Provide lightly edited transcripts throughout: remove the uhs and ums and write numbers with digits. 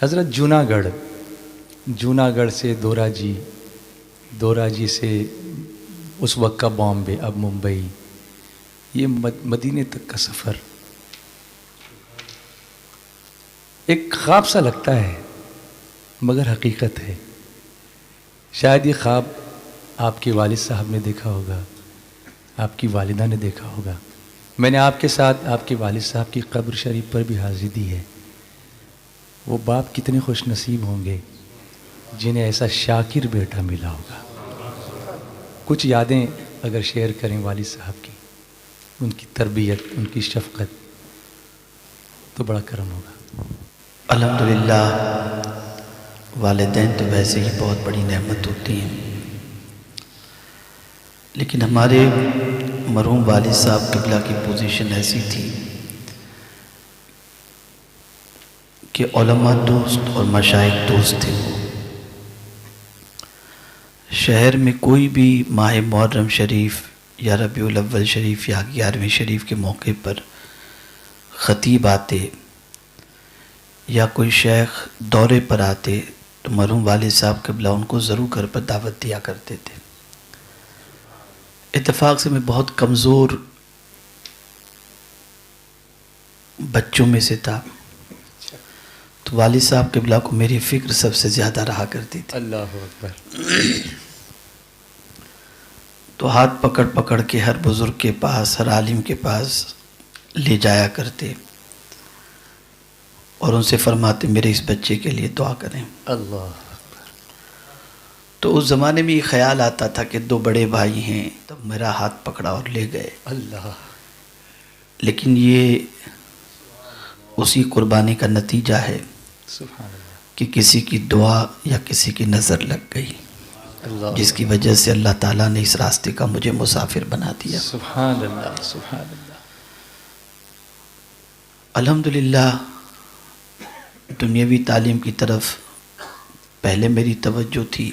حضرت جوناگڑھ سے دورا جی سے اس وقت کا بامبے، اب ممبئی، یہ مدینے تک کا سفر ایک خواب سا لگتا ہے مگر حقیقت ہے. شاید یہ خواب آپ کے والد صاحب نے دیکھا ہوگا، آپ کی والدہ نے دیکھا ہوگا. میں نے آپ کے ساتھ آپ کے والد صاحب کی قبر شریف پر بھی حاضری دی ہے. وہ باپ کتنے خوش نصیب ہوں گے جنہیں ایسا شاکر بیٹا ملا ہوگا. کچھ یادیں اگر شیئر کریں والد صاحب کی، ان کی تربیت، ان کی شفقت، تو بڑا کرم ہوگا. الحمدللہ والدین تو ویسے ہی بہت بڑی نعمت ہوتی ہیں، لیکن ہمارے مرحوم والد صاحب قبلہ کی پوزیشن ایسی تھی کہ علماء دوست اور مشائخ دوست تھے. وہ شہر میں کوئی بھی ماہ محرم شریف یا ربیع الاول شریف یا 11ویں شریف کے موقع پر خطیب آتے یا کوئی شیخ دورے پر آتے تو مرحوم والد صاحب قبلہ ان کو ضرور گھر پر دعوت دیا کرتے تھے. اتفاق سے میں بہت کمزور بچوں میں سے تھا، تو والد صاحب قبلہ کو میری فکر سب سے زیادہ رہا کرتی تھی. اللہ اکبر. تو ہاتھ پکڑ پکڑ کے ہر بزرگ کے پاس، ہر عالم کے پاس لے جایا کرتے اور ان سے فرماتے میرے اس بچے کے لیے دعا کریں. اللہ. تو اس زمانے میں یہ خیال آتا تھا کہ 2 بڑے بھائی ہیں، تب میرا ہاتھ پکڑا اور لے گئے. اللہ. لیکن یہ اسی قربانی کا نتیجہ ہے سبحان اللہ. کہ کسی کی دعا یا کسی کی نظر لگ گئی، اللہ. جس کی وجہ سے اللہ تعالیٰ نے اس راستے کا مجھے مسافر بنا دیا. سبحان اللہ. سبحان اللہ. الحمدللہ دنیاوی تعلیم کی طرف پہلے میری توجہ تھی.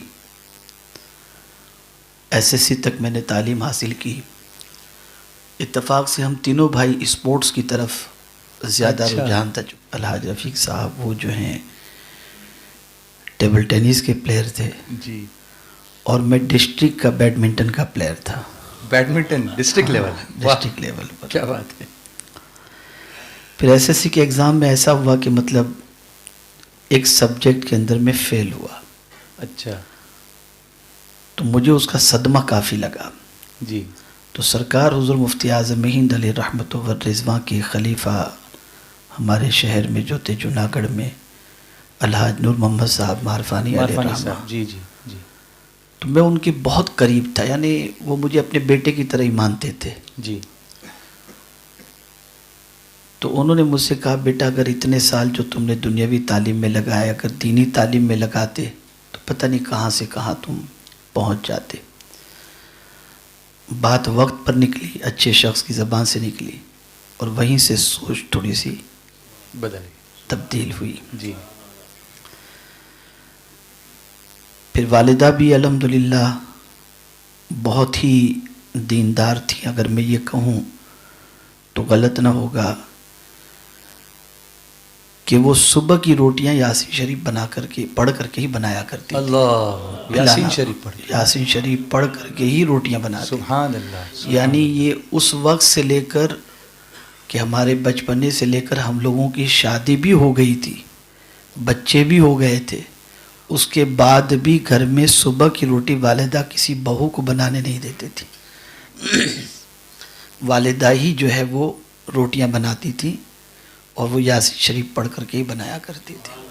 SSC تک میں نے تعلیم حاصل کی. اتفاق سے ہم تینوں بھائی اسپورٹس کی طرف زیادہ رجحان تھا. الحاج رفیق صاحب وہ جو ہیں ٹیبل ٹینس کے پلیئر تھے جی. اور میں ڈسٹرکٹ کا بیڈمنٹن کا پلیئر تھا. Badminton district level? District level پر. کیا بات ہے. پھر SSC کے ایگزام میں ایسا ہوا کہ مطلب ایک سبجیکٹ کے اندر میں فیل ہوا. اچھا. تو مجھے اس کا صدمہ کافی لگا. جی. تو سرکار حضور مفتی اعظم ہند علیہ رحمت و رضوان کے خلیفہ ہمارے شہر میں جو تھے جوناگڑھ میں، الحاج نور محمد صاحب معرفانی علیہ رحمہ. جی جی جی. تو میں ان کے بہت قریب تھا، یعنی وہ مجھے اپنے بیٹے کی طرح ہی مانتے تھے. جی. تو انہوں نے مجھ سے کہا بیٹا اگر اتنے سال جو تم نے دنیاوی تعلیم میں لگایا اگر دینی تعلیم میں لگاتے تو پتہ نہیں کہاں سے کہاں تم پہنچ جاتے. بات وقت پر نکلی، اچھے شخص کی زبان سے نکلی اور وہیں سے سوچ تھوڑی سی تبدیل ہوئی. جی. پھر والدہ بھی الحمدللہ بہت ہی دیندار تھی. اگر میں یہ کہوں تو غلط نہ ہوگا کہ وہ صبح کی روٹیاں یاسین شریف بنا کر کے پڑھ کر کے ہی بنایا کرتی. اللہ. یاسین شریف پڑھ. یاسین شریف پڑھ کر کے ہی روٹیاں بناتی. سبحان اللہ. یعنی یہ اس وقت سے لے کر کہ ہمارے بچپنے سے لے کر ہم لوگوں کی شادی بھی ہو گئی تھی، بچے بھی ہو گئے تھے، اس کے بعد بھی گھر میں صبح کی روٹی والدہ کسی بہو کو بنانے نہیں دیتے تھی. والدہ ہی جو ہے وہ روٹیاں بناتی تھی اور وہ یاسین شریف پڑھ کر کے ہی بنایا کرتی تھی.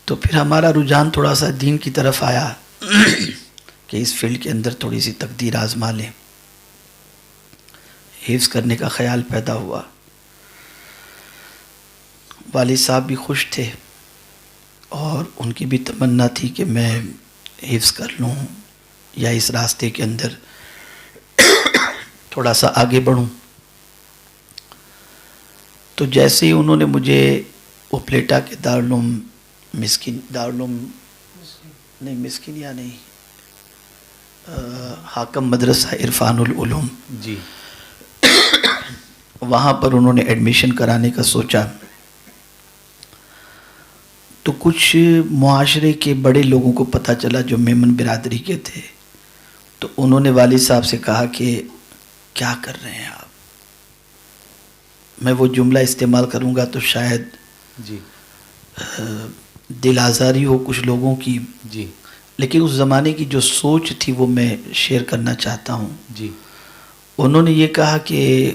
تو پھر ہمارا رجحان تھوڑا سا دین کی طرف آیا کہ اس فیلڈ کے اندر تھوڑی سی تقدیر آزما لیں. حفظ کرنے کا خیال پیدا ہوا. والد صاحب بھی خوش تھے اور ان کی بھی تمنا تھی کہ میں حفظ کر لوں یا اس راستے کے اندر تھوڑا سا آگے بڑھوں. تو جیسے ہی انہوں نے مجھے اپلیٹا کے دارالعلوم مسکینیا نہیں حاکم مدرسہ عرفان العلوم جی وہاں پر انہوں نے ایڈمیشن کرانے کا سوچا. تو کچھ معاشرے کے بڑے لوگوں کو پتہ چلا جو میمن برادری کے تھے، تو انہوں نے والد صاحب سے کہا کہ کیا کر رہے ہیں آپ؟ میں وہ جملہ استعمال کروں گا تو شاید جی دل آزاری ہو کچھ لوگوں کی، جی لیکن اس زمانے کی جو سوچ تھی وہ میں شیئر کرنا چاہتا ہوں۔ جی انہوں نے یہ کہا کہ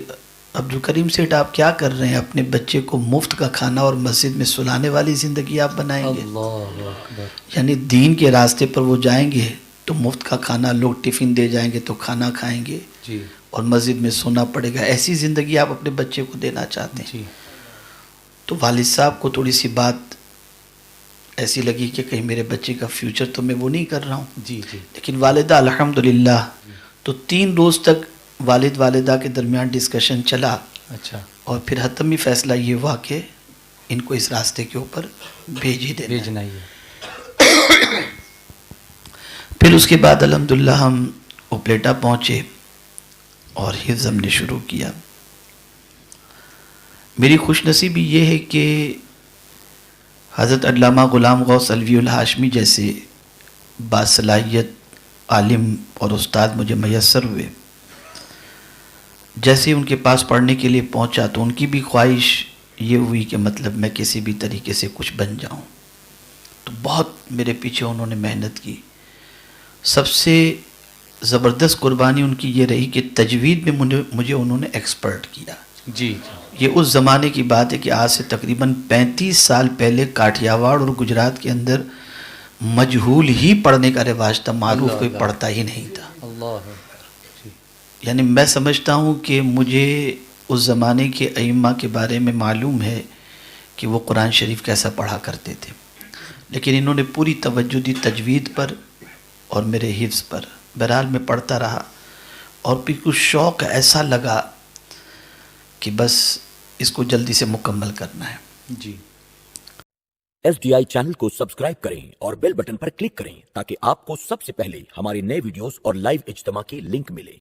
عبدالکریم سیٹھ آپ کیا کر رہے ہیں؟ اپنے بچے کو مفت کا کھانا اور مسجد میں سلانے والی زندگی آپ بنائیں گے؟ اللہ اکبر۔ یعنی دین کے راستے پر وہ جائیں گے تو مفت کا کھانا، لوگ ٹفن دے جائیں گے تو کھانا کھائیں گے جی اور مسجد میں سونا پڑے گا، ایسی زندگی آپ اپنے بچے کو دینا چاہتے ہیں؟ جی تو والد صاحب کو تھوڑی سی بات ایسی لگی کہ کہیں میرے بچے کا فیوچر تو میں وہ نہیں کر رہا ہوں، جی جی لیکن والدہ الحمدللہ، تو 3 روز تک والد والدہ کے درمیان ڈسکشن چلا، اچھا اور پھر حتمی فیصلہ یہ ہوا کہ ان کو اس راستے کے اوپر بھیج ہی دینا ہے۔ بھیجنا ہی ہے۔ پھر اس کے بعد الحمدللہ ہم اپلیٹا پہنچے اور حفظ ہم نے شروع کیا۔ میری خوش نصیبی یہ ہے کہ حضرت علامہ غلام غوث علوی الہاشمی جیسے باصلاحیت عالم اور استاد مجھے میسر ہوئے۔ جیسے ان کے پاس پڑھنے کے لیے پہنچا تو ان کی بھی خواہش یہ ہوئی کہ مطلب میں کسی بھی طریقے سے کچھ بن جاؤں، تو بہت میرے پیچھے انہوں نے محنت کی۔ سب سے زبردست قربانی ان کی یہ رہی کہ تجوید میں مجھے انہوں نے ایکسپرٹ کیا۔ جی یہ اس زمانے کی بات ہے کہ آج سے تقریباً 35 سال پہلے کاٹھیاواڑ اور گجرات کے اندر مجہول ہی پڑھنے کا رواج تھا، معروف کوئی پڑھتا ہی نہیں تھا۔ اللہ اکبر۔ جی یعنی میں سمجھتا ہوں کہ مجھے اس زمانے کے ائمہ کے بارے میں معلوم ہے کہ وہ قرآن شریف کیسا پڑھا کرتے تھے، لیکن انہوں نے پوری توجہ دی تجوید پر اور میرے حفظ پر۔ بہرحال میں پڑھتا رہا اور پھر کچھ شوق ایسا لگا کہ بس اس کو جلدی سے مکمل کرنا ہے۔ جی SDI چینل کو سبسکرائب کریں اور بیل بٹن پر کلک کریں تاکہ آپ کو سب سے پہلے ہمارے نئے ویڈیوز اور لائیو اجتماع کی لنک ملے۔